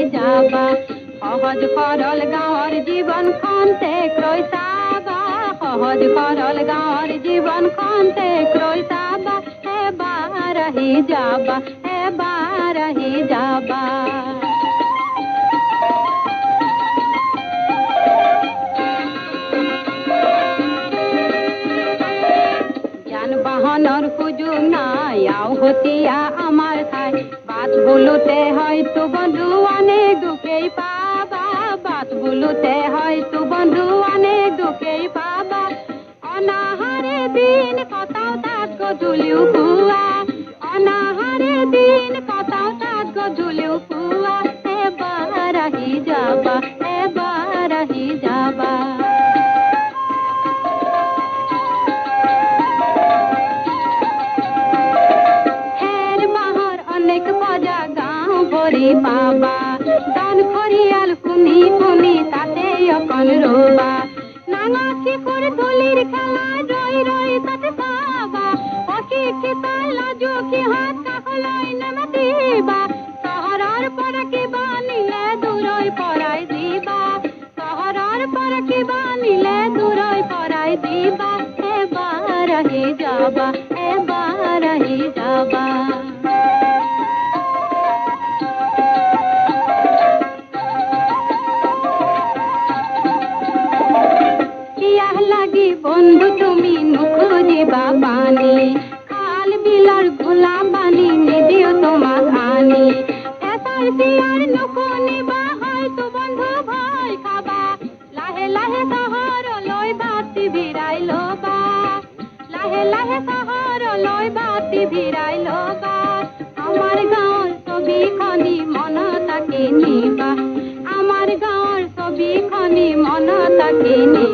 যাবা সহজ সৰল গাঁৱৰ জীৱনখনতে ক্ৰয় চাবা সহজ সৰল গাঁৱৰ জীৱনখনতে ক্ৰয় চাবা এবাৰ আহি যাবা এবাৰ আহি যাবা যান বাহনৰ সুযোগ নাই আওহতীয়া আমাৰ ঠাই বাট বোলোতে হয়তো বন্ধু অনেক দুখেই পাবা বাট বোলোতে হয়তো বন্ধু অনেক দুখেই পাবা অনাহাৰে দিন কটাও তাত গধূলিও পুৱা অনাহাৰে দিন কটাও তাত গধূলিও পুৱা এবাৰ আহি যাবা এবাৰ আহি যাবা পাবা গান খৰিয়াল শুনি শুনি তাতে অকল ৰবা নানা শিশুৰ ধূলিৰ খেলা ৰৈ ৰৈ তাতে চাবা অশিক্ষিত লাজু সিহঁত কাষলৈ নামাতিবা চহৰৰ পৰা কিবা নিলে দূৰৈ পৰাই দিবা চহৰৰ পৰা কিবা নিলে দূৰৈ পৰাই দিবা এবাৰ আহি যাবা এবাৰ আহি যাবা বন্ধু তুমি নুখুজিবা পানী খাল বিলৰ ঘোলা পানী নিদিও তোমাক আনি এটাৰ বিয়াৰ নুশুনিবা হয়তো বন্ধু ভয় খাবা লাহে লাহে চহৰলৈ বাটি ভিৰাই ল'বা লাহে লাহে চহৰলৈ বাটি ভিৰাই ল'বা আমাৰ গাঁৱৰ ছবিখনি মনত আঁকি নিবা আমাৰ গাঁৱৰ ছবিখনি মনত আঁকি নিবা